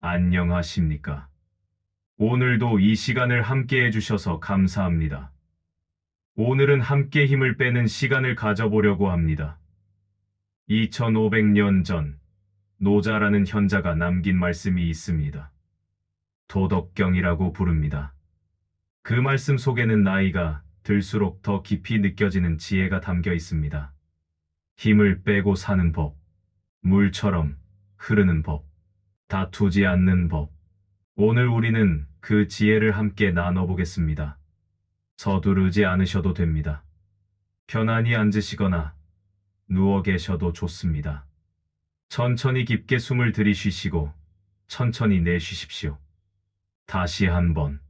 안녕하십니까? 오늘도 이 시간을 함께 해주셔서 감사합니다. 오늘은 함께 힘을 빼는 시간을 가져보려고 합니다. 2500년 전 노자라는 현자가 남긴 말씀이 있습니다. 도덕경이라고 부릅니다. 그 말씀 속에는 나이가 들수록 더 깊이 느껴지는 지혜가 담겨 있습니다. 힘을 빼고 사는 법, 물처럼 흐르는 법, 다투지 않는 법. 오늘 우리는 그 지혜를 함께 나눠보겠습니다. 서두르지 않으셔도 됩니다. 편안히 앉으시거나 누워 계셔도 좋습니다. 천천히 깊게 숨을 들이쉬시고 천천히 내쉬십시오. 다시 한번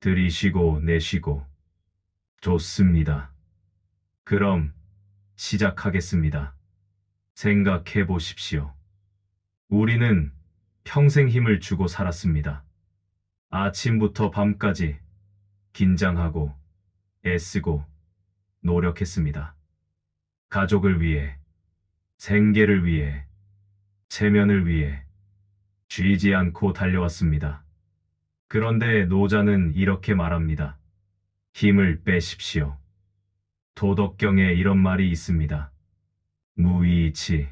들이쉬고 내쉬고. 좋습니다. 그럼 시작하겠습니다. 생각해 보십시오. 우리는 평생 힘을 주고 살았습니다. 아침부터 밤까지 긴장하고 애쓰고 노력했습니다. 가족을 위해, 생계를 위해, 체면을 위해 쉬지 않고 달려왔습니다. 그런데 노자는 이렇게 말합니다. 힘을 빼십시오. 도덕경에 이런 말이 있습니다. 무의치.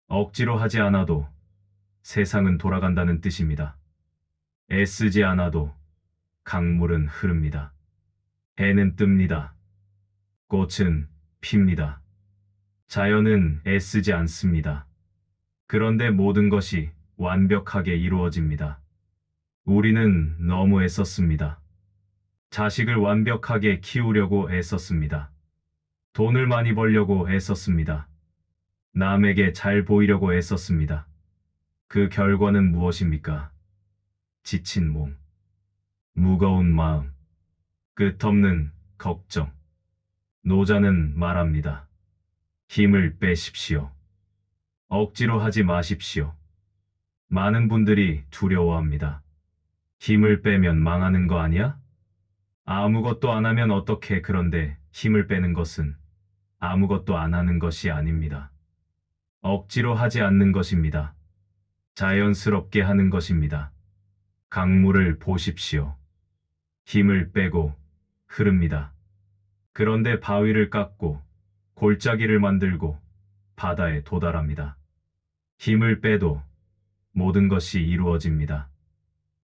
억지로 하지 않아도 세상은 돌아간다는 뜻입니다. 애쓰지 않아도 강물은 흐릅니다. 해는 뜹니다. 꽃은 핍니다. 자연은 애쓰지 않습니다. 그런데 모든 것이 완벽하게 이루어집니다. 우리는 너무 애썼습니다. 자식을 완벽하게 키우려고 애썼습니다. 돈을 많이 벌려고 애썼습니다. 남에게 잘 보이려고 애썼습니다. 그 결과는 무엇입니까? 지친 몸, 무거운 마음, 끝없는 걱정. 노자는 말합니다. 힘을 빼십시오. 억지로 하지 마십시오. 많은 분들이 두려워합니다. 힘을 빼면 망하는 거 아니야? 아무것도 안 하면 어떡해. 그런데 힘을 빼는 것은 아무것도 안 하는 것이 아닙니다. 억지로 하지 않는 것입니다. 자연스럽게 하는 것입니다. 강물을 보십시오. 힘을 빼고 흐릅니다. 그런데 바위를 깎고 골짜기를 만들고 바다에 도달합니다. 힘을 빼도 모든 것이 이루어집니다.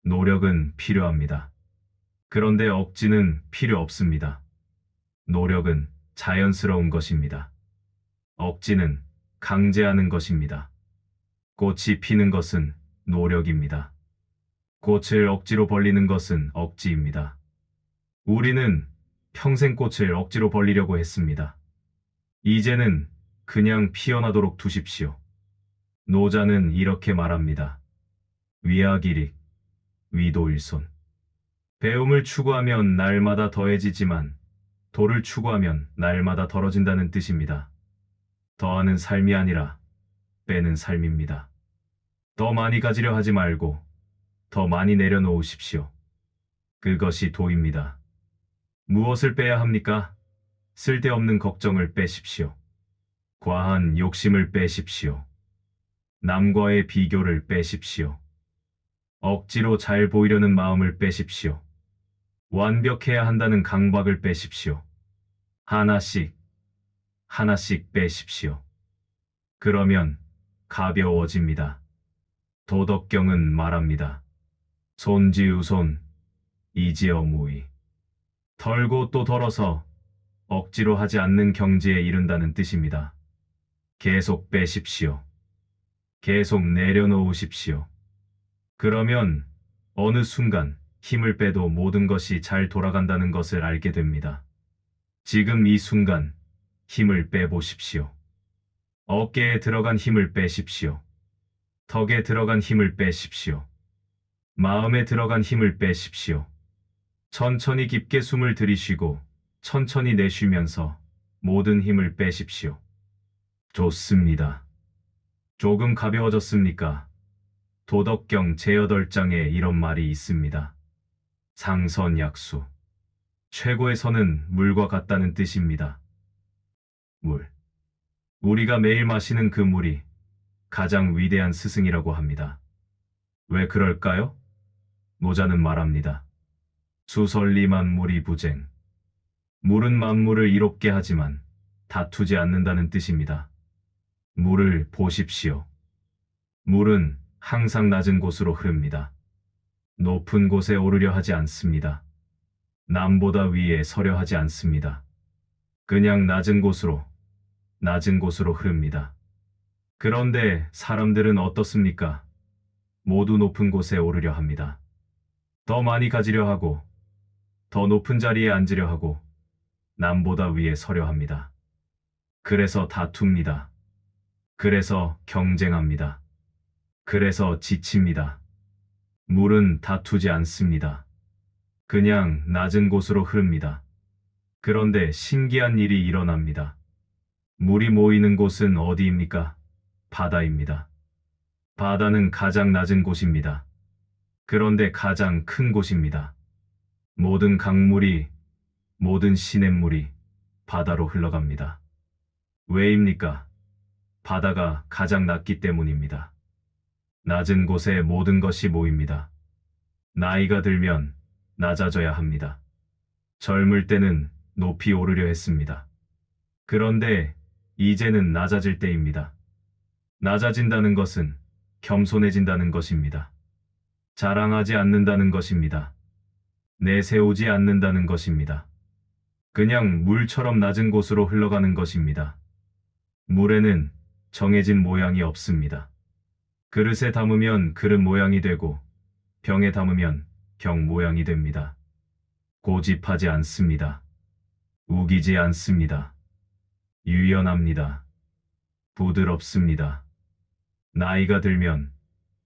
노력은 필요합니다. 그런데 억지는 필요 없습니다. 노력은 자연스러운 것입니다. 억지는 강제하는 것입니다. 꽃이 피는 것은 노력입니다. 꽃을 억지로 벌리는 것은 억지입니다. 우리는 평생 꽃을 억지로 벌리려고 했습니다. 이제는 그냥 피어나도록 두십시오. 노자는 이렇게 말합니다. 위아기릭, 위도일손. 배움을 추구하면 날마다 더해지지만 도를 추구하면 날마다 덜어진다는 뜻입니다. 더하는 삶이 아니라 빼는 삶입니다. 더 많이 가지려 하지 말고 더 많이 내려놓으십시오. 그것이 도입니다. 무엇을 빼야 합니까? 쓸데없는 걱정을 빼십시오. 과한 욕심을 빼십시오. 남과의 비교를 빼십시오. 억지로 잘 보이려는 마음을 빼십시오. 완벽해야 한다는 강박을 빼십시오. 하나씩, 하나씩 빼십시오. 그러면 가벼워집니다. 도덕경은 말합니다. 손지우손, 이지어무의. 덜고 또 덜어서 억지로 하지 않는 경지에 이른다는 뜻입니다. 계속 빼십시오. 계속 내려놓으십시오. 그러면 어느 순간 힘을 빼도 모든 것이 잘 돌아간다는 것을 알게 됩니다. 지금 이 순간 힘을 빼보십시오. 어깨에 들어간 힘을 빼십시오. 턱에 들어간 힘을 빼십시오. 마음에 들어간 힘을 빼십시오. 천천히 깊게 숨을 들이쉬고 천천히 내쉬면서 모든 힘을 빼십시오. 좋습니다. 조금 가벼워졌습니까? 도덕경 제8장에 이런 말이 있습니다. 상선약수. 최고의 선은 물과 같다는 뜻입니다. 물. 우리가 매일 마시는 그 물이 가장 위대한 스승이라고 합니다. 왜 그럴까요? 노자는 말합니다. 수설리 만물이 부쟁. 물은 만물을 이롭게 하지만 다투지 않는다는 뜻입니다. 물을 보십시오. 물은 항상 낮은 곳으로 흐릅니다. 높은 곳에 오르려 하지 않습니다. 남보다 위에 서려 하지 않습니다. 그냥 낮은 곳으로 흐릅니다. 그런데 사람들은 어떻습니까? 모두 높은 곳에 오르려 합니다. 더 많이 가지려 하고, 더 높은 자리에 앉으려 하고, 남보다 위에 서려 합니다. 그래서 다툽니다. 그래서 경쟁합니다. 그래서 지칩니다. 물은 다투지 않습니다. 그냥 낮은 곳으로 흐릅니다. 그런데 신기한 일이 일어납니다. 물이 모이는 곳은 어디입니까? 바다입니다. 바다는 가장 낮은 곳입니다. 그런데 가장 큰 곳입니다. 모든 강물이, 모든 시냇물이 바다로 흘러갑니다. 왜입니까? 바다가 가장 낮기 때문입니다. 낮은 곳에 모든 것이 모입니다. 나이가 들면 낮아져야 합니다. 젊을 때는 높이 오르려 했습니다. 그런데 이제는 낮아질 때입니다. 낮아진다는 것은 겸손해진다는 것입니다. 자랑하지 않는다는 것입니다. 내세우지 않는다는 것입니다. 그냥 물처럼 낮은 곳으로 흘러가는 것입니다. 물에는 정해진 모양이 없습니다. 그릇에 담으면 그릇 모양이 되고 병에 담으면 병 모양이 됩니다. 고집하지 않습니다. 우기지 않습니다. 유연합니다. 부드럽습니다. 나이가 들면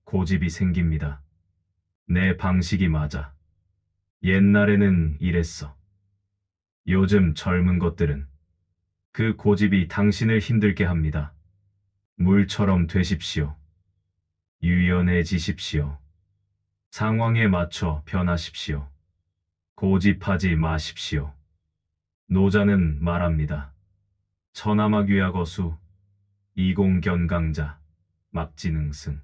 고집이 생깁니다. 내 방식이 맞아. 옛날에는 이랬어. 요즘 젊은 것들은 그 고집이 당신을 힘들게 합니다. 물처럼 되십시오. 유연해지십시오. 상황에 맞춰 변하십시오. 고집하지 마십시오. 노자는 말합니다. 천하막유약어수, 이공견강자, 막지능승.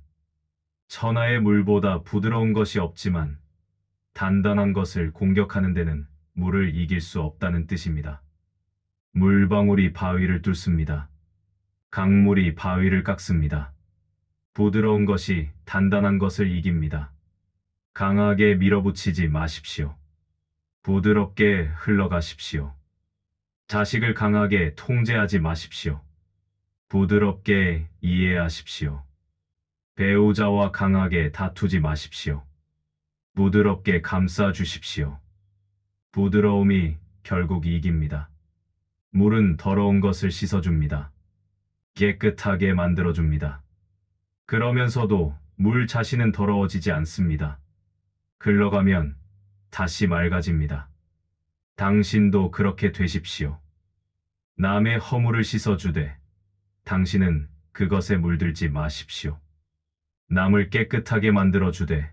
천하의 물보다 부드러운 것이 없지만 단단한 것을 공격하는 데는 물을 이길 수 없다는 뜻입니다. 물방울이 바위를 뚫습니다. 강물이 바위를 깎습니다. 부드러운 것이 단단한 것을 이깁니다. 강하게 밀어붙이지 마십시오. 부드럽게 흘러가십시오. 자식을 강하게 통제하지 마십시오. 부드럽게 이해하십시오. 배우자와 강하게 다투지 마십시오. 부드럽게 감싸 주십시오. 부드러움이 결국 이깁니다. 물은 더러운 것을 씻어줍니다. 깨끗하게 만들어줍니다. 그러면서도 물 자신은 더러워지지 않습니다. 흘러가면 다시 맑아집니다. 당신도 그렇게 되십시오. 남의 허물을 씻어주되 당신은 그것에 물들지 마십시오. 남을 깨끗하게 만들어주되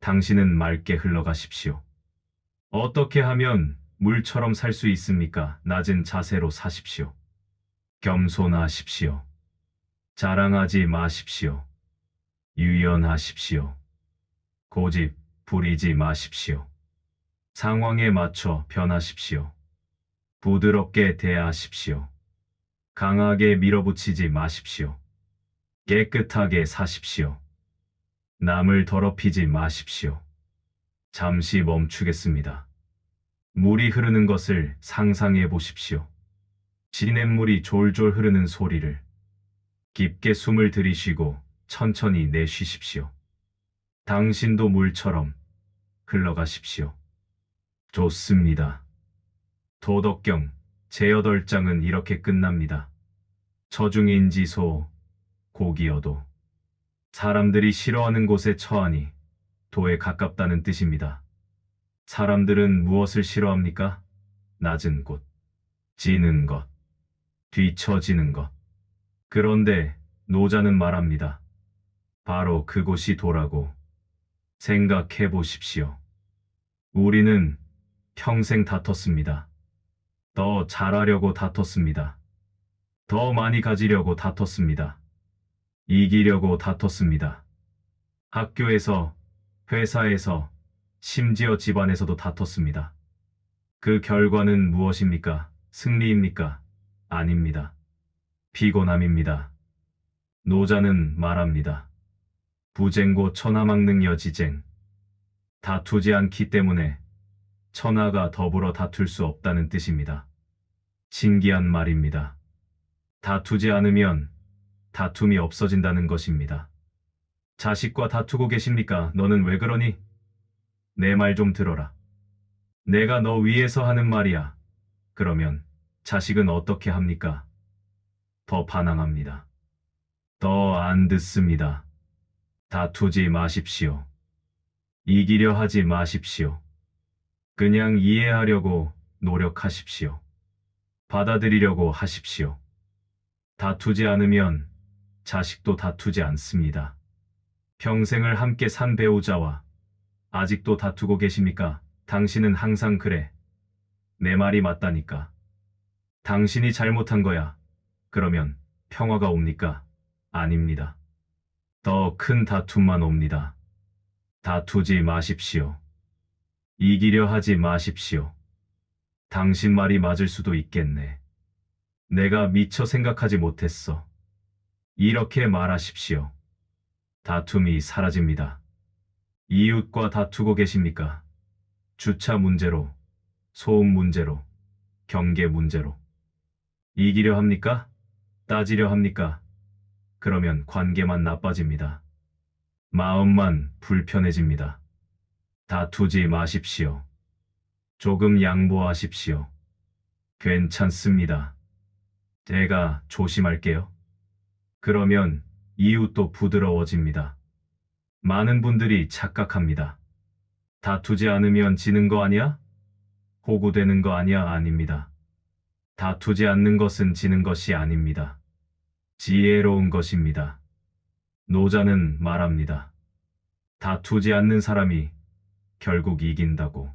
당신은 맑게 흘러가십시오. 어떻게 하면 물처럼 살 수 있습니까? 낮은 자세로 사십시오. 겸손하십시오. 자랑하지 마십시오. 유연하십시오. 고집 부리지 마십시오. 상황에 맞춰 변하십시오. 부드럽게 대하십시오. 강하게 밀어붙이지 마십시오. 깨끗하게 사십시오. 남을 더럽히지 마십시오. 잠시 멈추겠습니다. 물이 흐르는 것을 상상해 보십시오. 시냇물이 졸졸 흐르는 소리를. 깊게 숨을 들이쉬고 천천히 내쉬십시오. 당신도 물처럼 흘러가십시오. 좋습니다. 도덕경 제8장은 이렇게 끝납니다. 처중인지소 고기여도. 사람들이 싫어하는 곳에 처하니 도에 가깝다는 뜻입니다. 사람들은 무엇을 싫어합니까? 낮은 곳, 지는 것, 뒤처지는 것. 그런데 노자는 말합니다. 바로 그곳이 도라고 생각해 보십시오. 우리는 평생 다퉜습니다. 더 잘하려고 다퉜습니다. 더 많이 가지려고 다퉜습니다. 이기려고 다퉜습니다. 학교에서, 회사에서, 심지어 집안에서도 다퉜습니다. 그 결과는 무엇입니까? 승리입니까? 아닙니다. 피곤함입니다. 노자는 말합니다. 부쟁고 천하망능여지쟁. 다투지 않기 때문에 천하가 더불어 다툴 수 없다는 뜻입니다. 신기한 말입니다. 다투지 않으면 다툼이 없어진다는 것입니다. 자식과 다투고 계십니까? 너는 왜 그러니? 내 말 좀 들어라. 내가 너 위해서 하는 말이야. 그러면 자식은 어떻게 합니까? 더 반항합니다. 더 안 듣습니다. 다투지 마십시오. 이기려 하지 마십시오. 그냥 이해하려고 노력하십시오. 받아들이려고 하십시오. 다투지 않으면 자식도 다투지 않습니다. 평생을 함께 산 배우자와 아직도 다투고 계십니까? 당신은 항상 그래. 내 말이 맞다니까. 당신이 잘못한 거야. 그러면 평화가 옵니까? 아닙니다. 더 큰 다툼만 옵니다. 다투지 마십시오. 이기려 하지 마십시오. 당신 말이 맞을 수도 있겠네. 내가 미처 생각하지 못했어. 이렇게 말하십시오. 다툼이 사라집니다. 이웃과 다투고 계십니까? 주차 문제로, 소음 문제로, 경계 문제로. 이기려 합니까? 따지려 합니까? 그러면 관계만 나빠집니다. 마음만 불편해집니다. 다투지 마십시오. 조금 양보하십시오. 괜찮습니다. 제가 조심할게요. 그러면 이웃도 부드러워집니다. 많은 분들이 착각합니다. 다투지 않으면 지는 거 아니야? 호구되는 거 아니야? 아닙니다. 다투지 않는 것은 지는 것이 아닙니다. 지혜로운 것입니다. 노자는 말합니다. 다투지 않는 사람이 결국 이긴다고.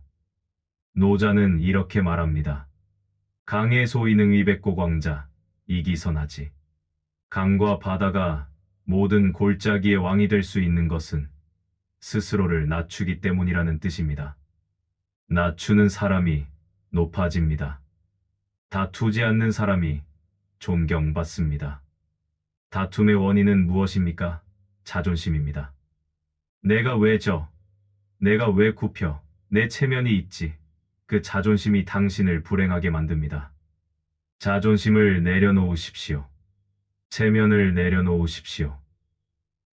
노자는 이렇게 말합니다. 강의 소이능 위백고광자 이기선하지. 강과 바다가 모든 골짜기의 왕이 될 수 있는 것은 스스로를 낮추기 때문이라는 뜻입니다. 낮추는 사람이 높아집니다. 다투지 않는 사람이 존경받습니다. 다툼의 원인은 무엇입니까? 자존심입니다. 내가 왜 져? 내가 왜 굽혀? 내 체면이 있지. 그 자존심이 당신을 불행하게 만듭니다. 자존심을 내려놓으십시오. 체면을 내려놓으십시오.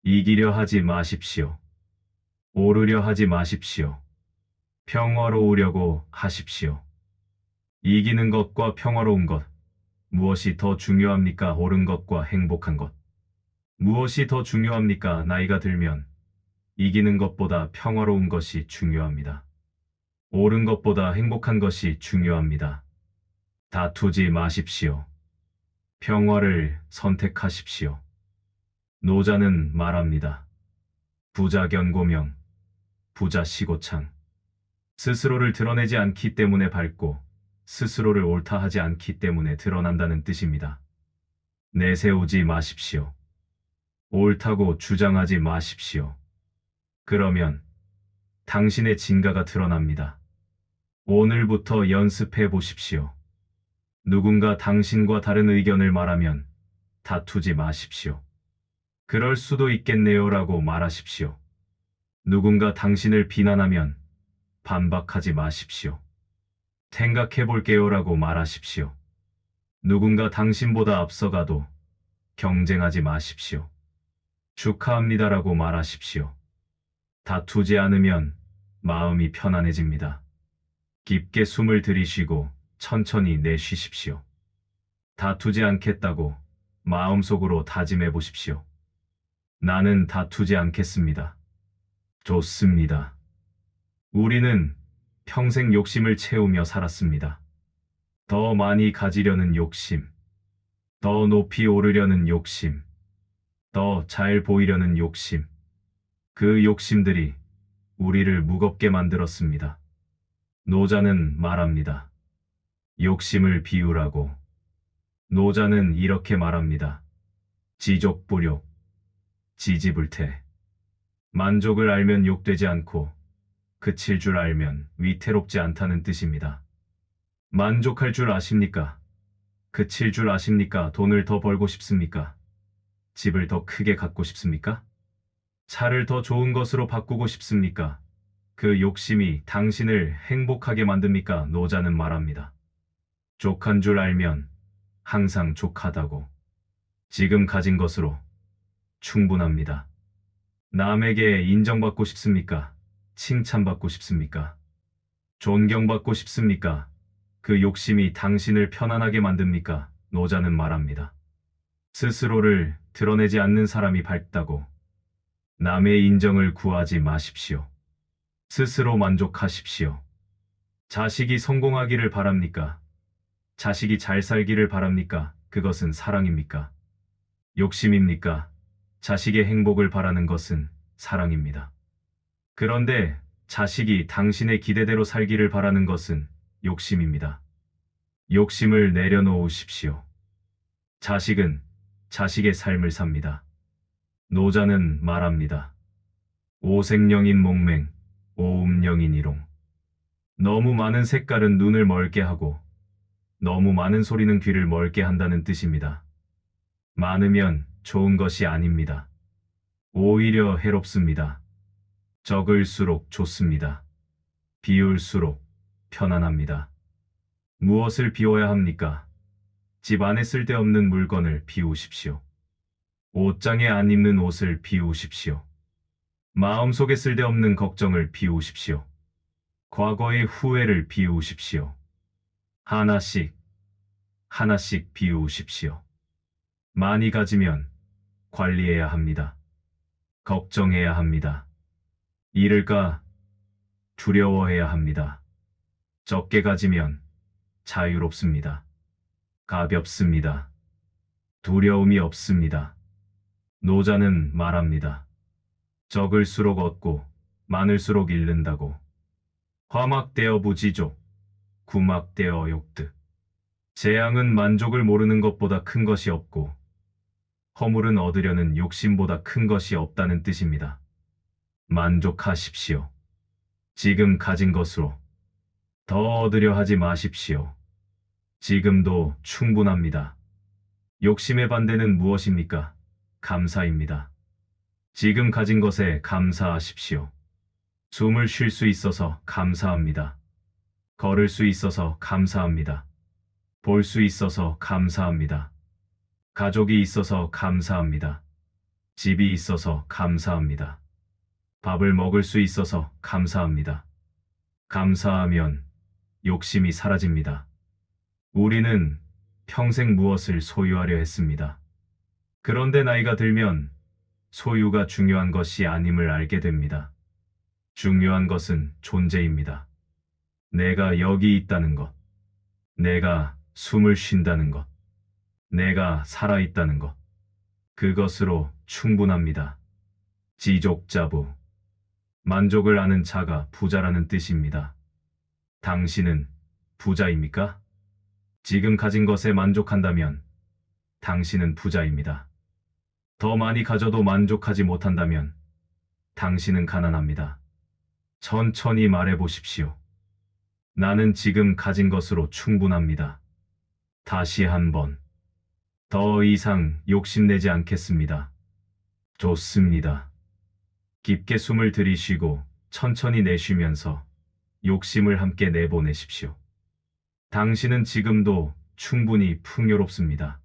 이기려 하지 마십시오. 오르려 하지 마십시오. 평화로우려고 하십시오. 이기는 것과 평화로운 것, 무엇이 더 중요합니까? 옳은 것과 행복한 것. 무엇이 더 중요합니까? 나이가 들면 이기는 것보다 평화로운 것이 중요합니다. 옳은 것보다 행복한 것이 중요합니다. 다투지 마십시오. 평화를 선택하십시오. 노자는 말합니다. 부자 견고명, 부자 시고창. 스스로를 드러내지 않기 때문에 밝고 스스로를 옳다 하지 않기 때문에 드러난다는 뜻입니다. 내세우지 마십시오. 옳다고 주장하지 마십시오. 그러면 당신의 진가가 드러납니다. 오늘부터 연습해 보십시오. 누군가 당신과 다른 의견을 말하면 다투지 마십시오. 그럴 수도 있겠네요라고 말하십시오. 누군가 당신을 비난하면 반박하지 마십시오. 생각해 볼게요라고 말하십시오. 누군가 당신보다 앞서가도 경쟁하지 마십시오. 축하합니다라고 말하십시오. 다투지 않으면 마음이 편안해집니다. 깊게 숨을 들이쉬고 천천히 내쉬십시오. 다투지 않겠다고 마음속으로 다짐해 보십시오. 나는 다투지 않겠습니다. 좋습니다. 우리는 평생 욕심을 채우며 살았습니다. 더 많이 가지려는 욕심, 더 높이 오르려는 욕심, 더 잘 보이려는 욕심. 그 욕심들이 우리를 무겁게 만들었습니다. 노자는 말합니다. 욕심을 비우라고. 노자는 이렇게 말합니다. 지족불욕, 지지불태. 만족을 알면 욕되지 않고 그칠 줄 알면 위태롭지 않다는 뜻입니다. 만족할 줄 아십니까? 그칠 줄 아십니까? 돈을 더 벌고 싶습니까? 집을 더 크게 갖고 싶습니까? 차를 더 좋은 것으로 바꾸고 싶습니까? 그 욕심이 당신을 행복하게 만듭니까? 노자는 말합니다. 족한 줄 알면 항상 족하다고. 지금 가진 것으로 충분합니다. 남에게 인정받고 싶습니까? 칭찬받고 싶습니까? 존경받고 싶습니까? 그 욕심이 당신을 편안하게 만듭니까? 노자는 말합니다. 스스로를 드러내지 않는 사람이 밝다고. 남의 인정을 구하지 마십시오. 스스로 만족하십시오. 자식이 성공하기를 바랍니까? 자식이 잘 살기를 바랍니까? 그것은 사랑입니까? 욕심입니까? 자식의 행복을 바라는 것은 사랑입니다. 그런데 자식이 당신의 기대대로 살기를 바라는 것은 욕심입니다. 욕심을 내려놓으십시오. 자식은 자식의 삶을 삽니다. 노자는 말합니다. 오색령인 몽맹, 오음령인 일용. 너무 많은 색깔은 눈을 멀게 하고 너무 많은 소리는 귀를 멀게 한다는 뜻입니다. 많으면 좋은 것이 아닙니다. 오히려 해롭습니다. 적을수록 좋습니다. 비울수록 편안합니다. 무엇을 비워야 합니까? 집 안에 쓸데없는 물건을 비우십시오. 옷장에 안 입는 옷을 비우십시오. 마음속에 쓸데없는 걱정을 비우십시오. 과거의 후회를 비우십시오. 하나씩, 하나씩 비우십시오. 많이 가지면 관리해야 합니다. 걱정해야 합니다. 잃을까 두려워해야 합니다. 적게 가지면 자유롭습니다. 가볍습니다. 두려움이 없습니다. 노자는 말합니다. 적을수록 얻고 많을수록 잃는다고. 화막되어 부지족, 구막되어 욕득. 재앙은 만족을 모르는 것보다 큰 것이 없고 허물은 얻으려는 욕심보다 큰 것이 없다는 뜻입니다. 만족하십시오. 지금 가진 것으로 더 얻으려 하지 마십시오. 지금도 충분합니다. 욕심의 반대는 무엇입니까? 감사입니다. 지금 가진 것에 감사하십시오. 숨을 쉴 수 있어서 감사합니다. 걸을 수 있어서 감사합니다. 볼 수 있어서 감사합니다. 가족이 있어서 감사합니다. 집이 있어서 감사합니다. 밥을 먹을 수 있어서 감사합니다. 감사하면 욕심이 사라집니다. 우리는 평생 무엇을 소유하려 했습니다. 그런데 나이가 들면 소유가 중요한 것이 아님을 알게 됩니다. 중요한 것은 존재입니다. 내가 여기 있다는 것, 내가 숨을 쉰다는 것, 내가 살아있다는 것, 그것으로 충분합니다. 지족자부, 만족을 아는 자가 부자라는 뜻입니다. 당신은 부자입니까? 지금 가진 것에 만족한다면 당신은 부자입니다. 더 많이 가져도 만족하지 못한다면 당신은 가난합니다. 천천히 말해보십시오. 나는 지금 가진 것으로 충분합니다. 다시 한번. 더 이상 욕심내지 않겠습니다. 좋습니다. 깊게 숨을 들이쉬고 천천히 내쉬면서 욕심을 함께 내보내십시오. 당신은 지금도 충분히 풍요롭습니다.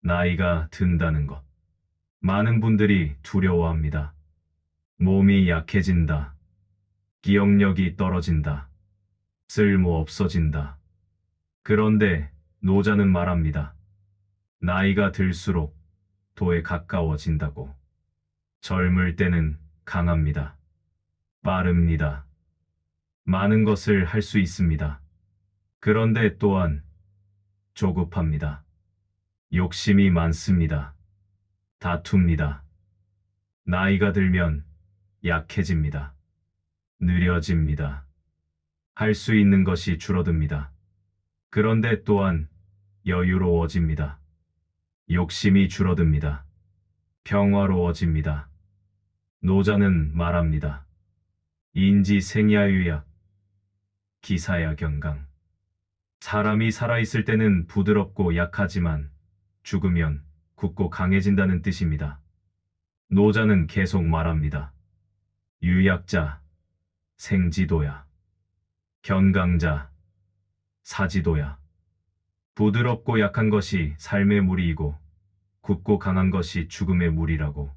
나이가 든다는 것. 많은 분들이 두려워합니다. 몸이 약해진다. 기억력이 떨어진다. 쓸모 없어진다. 그런데 노자는 말합니다. 나이가 들수록 도에 가까워진다고. 젊을 때는 강합니다. 빠릅니다. 많은 것을 할 수 있습니다. 그런데 또한 조급합니다. 욕심이 많습니다. 다툽니다. 나이가 들면 약해집니다. 느려집니다. 할 수 있는 것이 줄어듭니다. 그런데 또한 여유로워집니다. 욕심이 줄어듭니다. 평화로워집니다. 노자는 말합니다. 인지 생야유약, 기사야 경강. 사람이 살아있을 때는 부드럽고 약하지만 죽으면 굳고 강해진다는 뜻입니다. 노자는 계속 말합니다. 유약자, 생지도야. 견강자, 사지도야. 부드럽고 약한 것이 삶의 무리이고 굳고 강한 것이 죽음의 무리라고.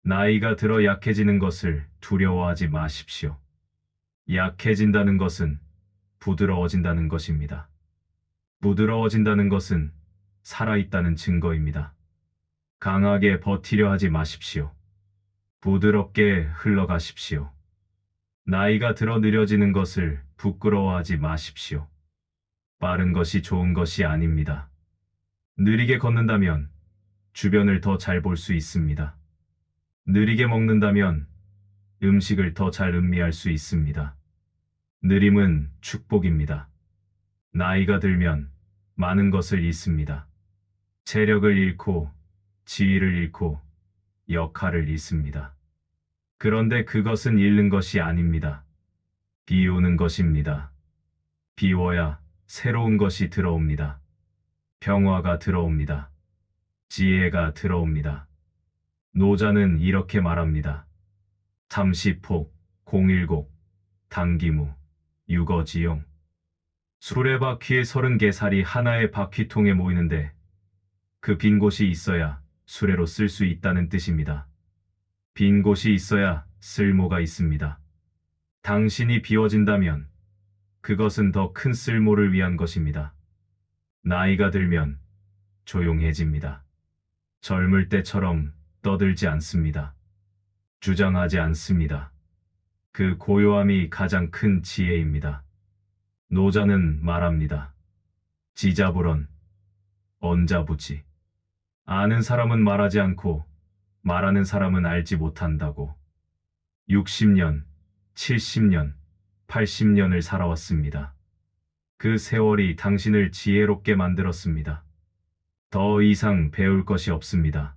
나이가 들어 약해지는 것을 두려워하지 마십시오. 약해진다는 것은 부드러워진다는 것입니다. 부드러워진다는 것은 살아있다는 증거입니다. 강하게 버티려 하지 마십시오. 부드럽게 흘러가십시오. 나이가 들어 느려지는 것을 부끄러워하지 마십시오. 빠른 것이 좋은 것이 아닙니다. 느리게 걷는다면 주변을 더 잘 볼 수 있습니다. 느리게 먹는다면 음식을 더 잘 음미할 수 있습니다. 느림은 축복입니다. 나이가 들면 많은 것을 잃습니다. 체력을 잃고 지위를 잃고 역할을 잃습니다. 그런데 그것은 잃는 것이 아닙니다. 비우는 것입니다. 비워야 새로운 것이 들어옵니다. 평화가 들어옵니다. 지혜가 들어옵니다. 노자는 이렇게 말합니다. 삼시폭, 공일곡, 당기무, 유거지용. 수레바퀴의 30개살이 하나의 바퀴통에 모이는데 그 빈 곳이 있어야 수레로 쓸 수 있다는 뜻입니다. 빈 곳이 있어야 쓸모가 있습니다. 당신이 비워진다면 그것은 더 큰 쓸모를 위한 것입니다. 나이가 들면 조용해집니다. 젊을 때처럼 떠들지 않습니다. 주장하지 않습니다. 그 고요함이 가장 큰 지혜입니다. 노자는 말합니다. 지자불언, 언자부지. 아는 사람은 말하지 않고 말하는 사람은 알지 못한다고. 60년, 70년, 80년을 살아왔습니다. 그 세월이 당신을 지혜롭게 만들었습니다. 더 이상 배울 것이 없습니다.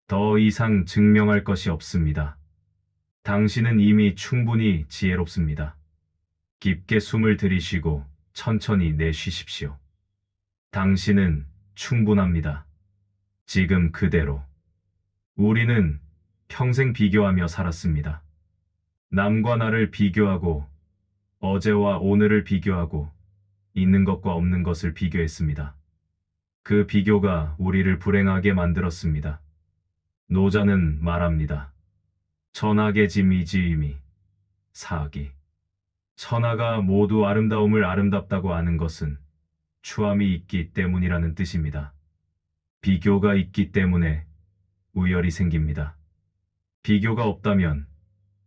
더 이상 증명할 것이 없습니다. 당신은 이미 충분히 지혜롭습니다. 깊게 숨을 들이쉬고 천천히 내쉬십시오. 당신은 충분합니다. 지금 그대로. 우리는 평생 비교하며 살았습니다. 남과 나를 비교하고 어제와 오늘을 비교하고 있는 것과 없는 것을 비교했습니다. 그 비교가 우리를 불행하게 만들었습니다. 노자는 말합니다. 천하계 지미지임이 사기. 천하가 모두 아름다움을 아름답다고 아는 것은 추함이 있기 때문이라는 뜻입니다. 비교가 있기 때문에 우열이 생깁니다. 비교가 없다면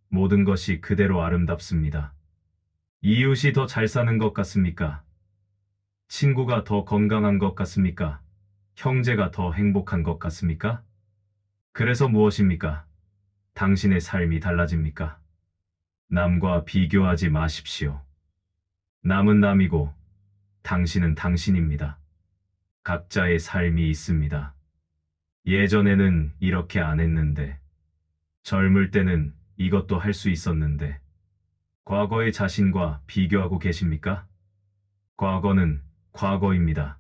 모든 것이 그대로 아름답습니다. 이웃이 더 잘 사는 것 같습니까? 친구가 더 건강한 것 같습니까? 형제가 더 행복한 것 같습니까? 그래서 무엇입니까? 당신의 삶이 달라집니까? 남과 비교하지 마십시오. 남은 남이고 당신은 당신입니다. 각자의 삶이 있습니다. 예전에는 이렇게 안 했는데, 젊을 때는 이것도 할 수 있었는데, 과거의 자신과 비교하고 계십니까? 과거는 과거입니다.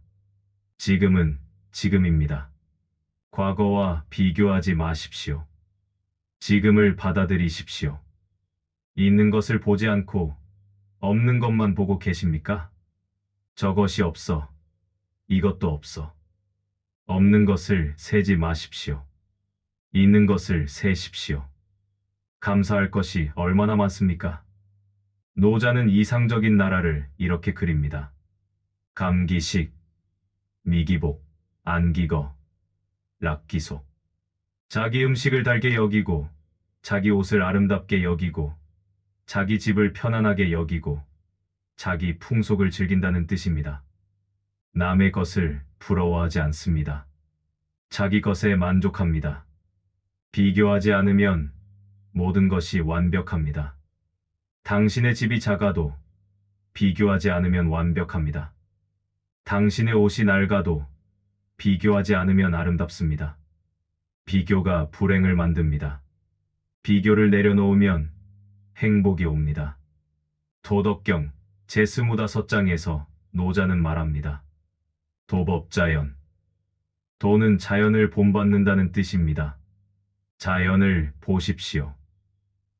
지금은 지금입니다. 과거와 비교하지 마십시오. 지금을 받아들이십시오. 있는 것을 보지 않고 없는 것만 보고 계십니까? 저것이 없어. 이것도 없어. 없는 것을 세지 마십시오. 있는 것을 세십시오. 감사할 것이 얼마나 많습니까? 노자는 이상적인 나라를 이렇게 그립니다. 감기식, 미기복, 안기거, 락기소. 자기 음식을 달게 여기고, 자기 옷을 아름답게 여기고, 자기 집을 편안하게 여기고, 자기 풍속을 즐긴다는 뜻입니다. 남의 것을 부러워하지 않습니다. 자기 것에 만족합니다. 비교하지 않으면 모든 것이 완벽합니다. 당신의 집이 작아도 비교하지 않으면 완벽합니다. 당신의 옷이 낡아도 비교하지 않으면 아름답습니다. 비교가 불행을 만듭니다. 비교를 내려놓으면 행복이 옵니다. 도덕경 제25장에서 노자는 말합니다. 도법자연. 도는 자연을 본받는다는 뜻입니다. 자연을 보십시오.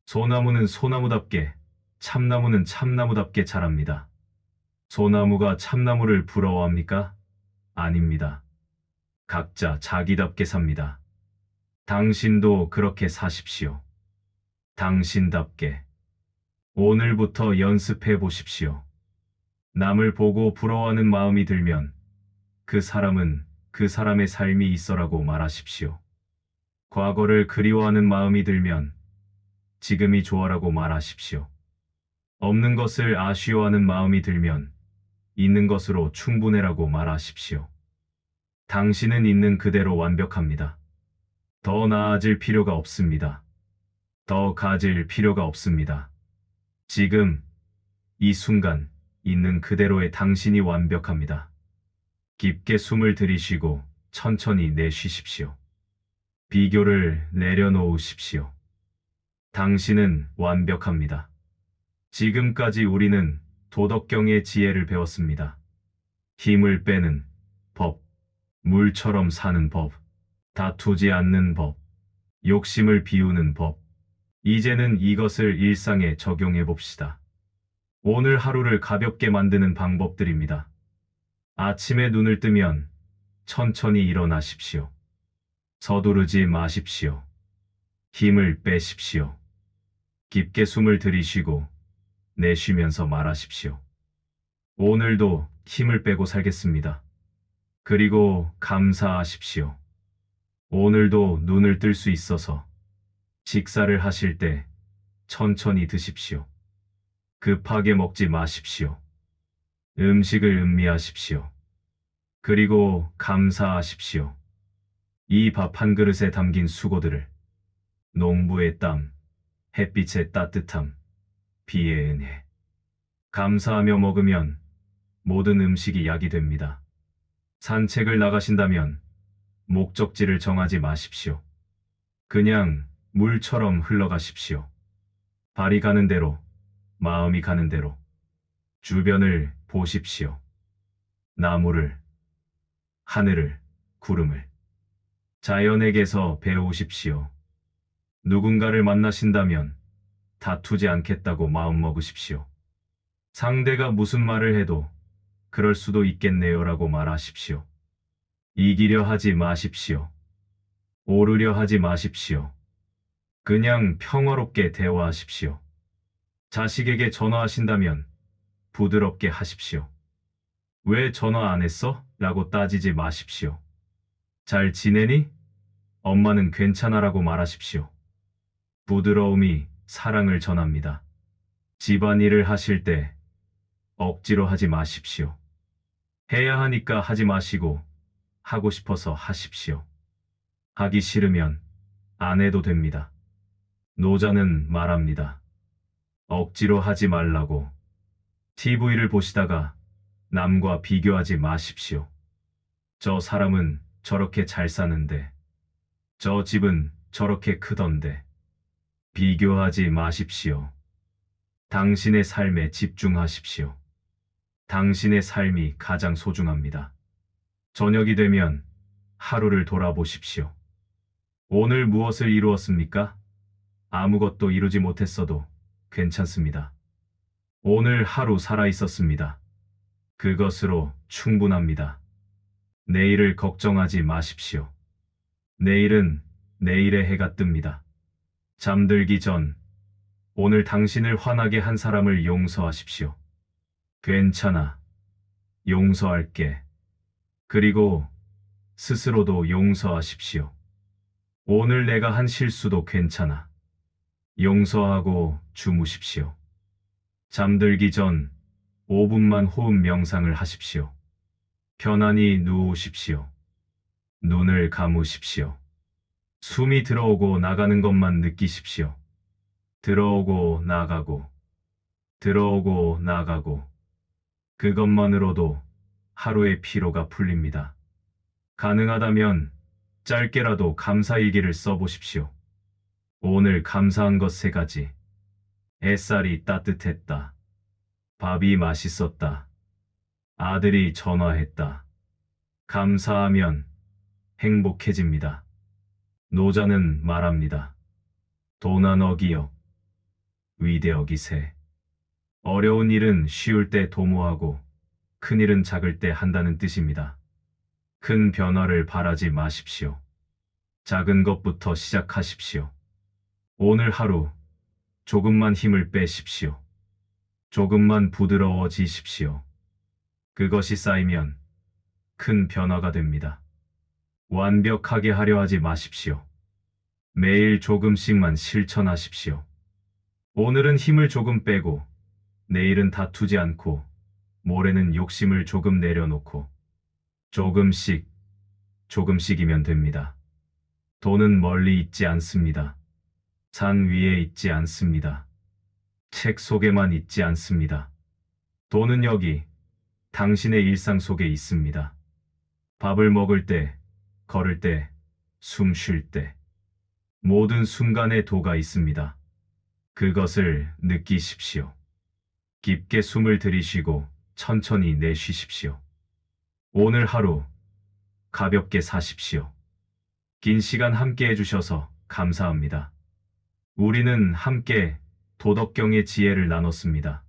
소나무는 소나무답게, 참나무는 참나무답게 자랍니다. 소나무가 참나무를 부러워합니까? 아닙니다. 각자 자기답게 삽니다. 당신도 그렇게 사십시오. 당신답게. 오늘부터 연습해 보십시오. 남을 보고 부러워하는 마음이 들면 그 사람은 그 사람의 삶이 있어라고 말하십시오. 과거를 그리워하는 마음이 들면 지금이 좋아라고 말하십시오. 없는 것을 아쉬워하는 마음이 들면 있는 것으로 충분해라고 말하십시오. 당신은 있는 그대로 완벽합니다. 더 나아질 필요가 없습니다. 더 가질 필요가 없습니다. 지금, 이 순간, 있는 그대로의 당신이 완벽합니다. 깊게 숨을 들이쉬고 천천히 내쉬십시오. 비교를 내려놓으십시오. 당신은 완벽합니다. 지금까지 우리는 도덕경의 지혜를 배웠습니다. 힘을 빼는 법, 물처럼 사는 법, 다투지 않는 법, 욕심을 비우는 법. 이제는 이것을 일상에 적용해 봅시다. 오늘 하루를 가볍게 만드는 방법들입니다. 아침에 눈을 뜨면 천천히 일어나십시오. 서두르지 마십시오. 힘을 빼십시오. 깊게 숨을 들이쉬고 내쉬면서 말하십시오. 오늘도 힘을 빼고 살겠습니다. 그리고 감사하십시오. 오늘도 눈을 뜰 수 있어서. 식사를 하실 때 천천히 드십시오. 급하게 먹지 마십시오. 음식을 음미하십시오. 그리고 감사하십시오. 이 밥 한 그릇에 담긴 수고들을, 농부의 땀, 햇빛의 따뜻함, 비의 은혜. 감사하며 먹으면 모든 음식이 약이 됩니다. 산책을 나가신다면 목적지를 정하지 마십시오. 그냥 물처럼 흘러가십시오. 발이 가는 대로, 마음이 가는 대로. 주변을 보십시오. 나무를, 하늘을, 구름을. 자연에게서 배우십시오. 누군가를 만나신다면 다투지 않겠다고 마음먹으십시오. 상대가 무슨 말을 해도 그럴 수도 있겠네요라고 말하십시오. 이기려 하지 마십시오. 오르려 하지 마십시오. 그냥 평화롭게 대화하십시오. 자식에게 전화하신다면 부드럽게 하십시오. 왜 전화 안 했어? 라고 따지지 마십시오. 잘 지내니? 엄마는 괜찮아라고 말하십시오. 부드러움이 사랑을 전합니다. 집안일을 하실 때 억지로 하지 마십시오. 해야 하니까 하지 마시고 하고 싶어서 하십시오. 하기 싫으면 안 해도 됩니다. 노자는 말합니다. 억지로 하지 말라고. TV를 보시다가 남과 비교하지 마십시오. 저 사람은 저렇게 잘 사는데, 저 집은 저렇게 크던데. 비교하지 마십시오. 당신의 삶에 집중하십시오. 당신의 삶이 가장 소중합니다. 저녁이 되면 하루를 돌아보십시오. 오늘 무엇을 이루었습니까? 아무것도 이루지 못했어도 괜찮습니다. 오늘 하루 살아 있었습니다. 그것으로 충분합니다. 내일을 걱정하지 마십시오. 내일은 내일의 해가 뜹니다. 잠들기 전 오늘 당신을 화나게 한 사람을 용서하십시오. 괜찮아. 용서할게. 그리고 스스로도 용서하십시오. 오늘 내가 한 실수도 괜찮아. 용서하고 주무십시오. 잠들기 전 5분만 호흡 명상을 하십시오. 편안히 누우십시오. 눈을 감으십시오. 숨이 들어오고 나가는 것만 느끼십시오. 들어오고 나가고, 들어오고 나가고. 그것만으로도 하루의 피로가 풀립니다. 가능하다면 짧게라도 감사일기를 써보십시오. 오늘 감사한 것 세 가지. 햇살이 따뜻했다. 밥이 맛있었다. 아들이 전화했다. 감사하면 행복해집니다. 노자는 말합니다. 도난 어기역, 위대 어기세. 어려운 일은 쉬울 때 도모하고 큰 일은 작을 때 한다는 뜻입니다. 큰 변화를 바라지 마십시오. 작은 것부터 시작하십시오. 오늘 하루 조금만 힘을 빼십시오. 조금만 부드러워지십시오. 그것이 쌓이면 큰 변화가 됩니다. 완벽하게 하려 하지 마십시오. 매일 조금씩만 실천하십시오. 오늘은 힘을 조금 빼고, 내일은 다투지 않고, 모레는 욕심을 조금 내려놓고, 조금씩이면 됩니다. 돈은 멀리 있지 않습니다. 산 위에 있지 않습니다. 책 속에만 있지 않습니다. 돈은 여기, 당신의 일상 속에 있습니다. 밥을 먹을 때, 걸을 때, 숨 쉴 때, 모든 순간에 도가 있습니다. 그것을 느끼십시오. 깊게 숨을 들이쉬고 천천히 내쉬십시오. 오늘 하루 가볍게 사십시오. 긴 시간 함께 해주셔서 감사합니다. 우리는 함께 도덕경의 지혜를 나눴습니다.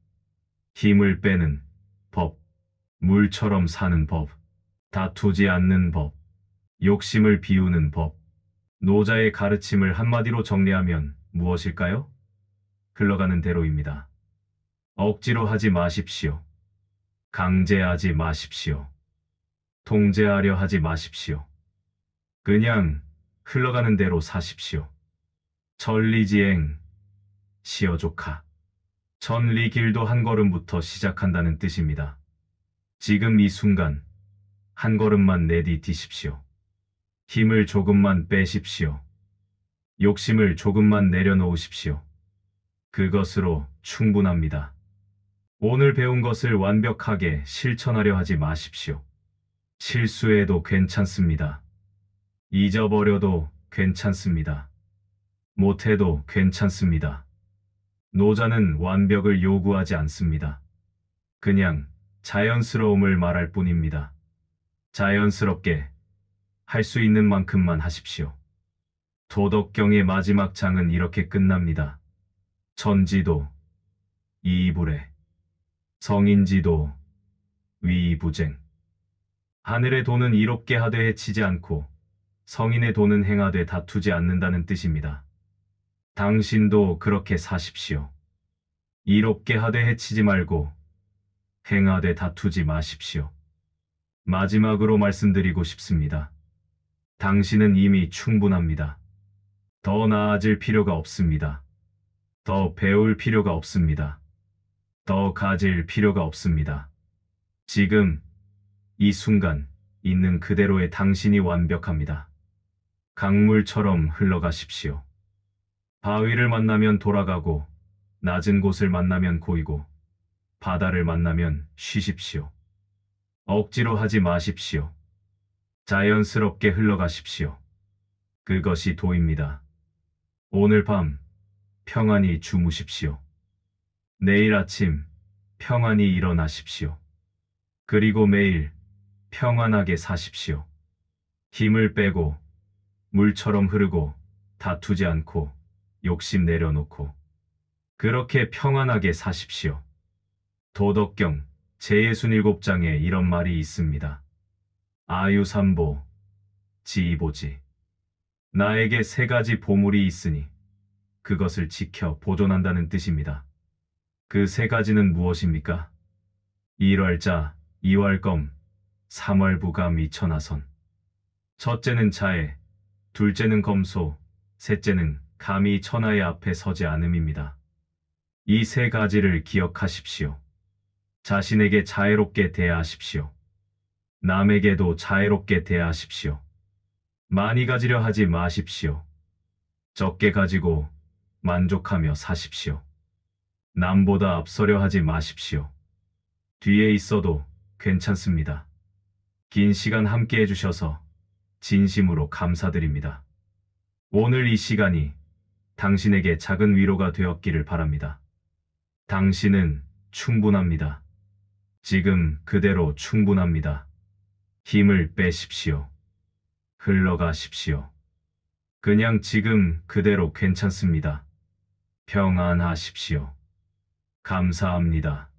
힘을 빼는 법, 물처럼 사는 법, 다투지 않는 법, 욕심을 비우는 법. 노자의 가르침을 한마디로 정리하면 무엇일까요? 흘러가는 대로입니다. 억지로 하지 마십시오. 강제하지 마십시오. 통제하려 하지 마십시오. 그냥 흘러가는 대로 사십시오. 천리지행, 시어조카. 천리길도 한 걸음부터 시작한다는 뜻입니다. 지금 이 순간 한 걸음만 내디디십시오. 힘을 조금만 빼십시오. 욕심을 조금만 내려놓으십시오. 그것으로 충분합니다. 오늘 배운 것을 완벽하게 실천하려 하지 마십시오. 실수해도 괜찮습니다. 잊어버려도 괜찮습니다. 못해도 괜찮습니다. 노자는 완벽을 요구하지 않습니다. 그냥 자연스러움을 말할 뿐입니다. 자연스럽게 할 수 있는 만큼만 하십시오. 도덕경의 마지막 장은 이렇게 끝납니다. 천지도 이이불에, 성인지도 위이부쟁. 하늘의 도는 이롭게 하되 해치지 않고 성인의 도는 행하되 다투지 않는다는 뜻입니다. 당신도 그렇게 사십시오. 이롭게 하되 해치지 말고 행하되 다투지 마십시오. 마지막으로 말씀드리고 싶습니다. 당신은 이미 충분합니다. 더 나아질 필요가 없습니다. 더 배울 필요가 없습니다. 더 가질 필요가 없습니다. 지금, 이 순간, 있는 그대로의 당신이 완벽합니다. 강물처럼 흘러가십시오. 바위를 만나면 돌아가고, 낮은 곳을 만나면 고이고, 바다를 만나면 쉬십시오. 억지로 하지 마십시오. 자연스럽게 흘러가십시오. 그것이 도입니다. 오늘 밤 평안히 주무십시오. 내일 아침 평안히 일어나십시오. 그리고 매일 평안하게 사십시오. 힘을 빼고 물처럼 흐르고 다투지 않고 욕심 내려놓고 그렇게 평안하게 사십시오. 도덕경 제67장에 이런 말이 있습니다. 아유삼보, 지이보지. 나에게 세 가지 보물이 있으니 그것을 지켜 보존한다는 뜻입니다. 그 세 가지는 무엇입니까? 일월자, 이월검, 삼월부가 미천하선. 첫째는 자애, 둘째는 검소, 셋째는 감히 천하의 앞에 서지 않음입니다. 이 세 가지를 기억하십시오. 자신에게 자애롭게 대하십시오. 남에게도 자애롭게 대하십시오. 많이 가지려 하지 마십시오. 적게 가지고 만족하며 사십시오. 남보다 앞서려 하지 마십시오. 뒤에 있어도 괜찮습니다. 긴 시간 함께 해주셔서 진심으로 감사드립니다. 오늘 이 시간이 당신에게 작은 위로가 되었기를 바랍니다. 당신은 충분합니다. 지금 그대로 충분합니다. 힘을 빼십시오. 흘러가십시오. 그냥 지금 그대로 괜찮습니다. 평안하십시오. 감사합니다.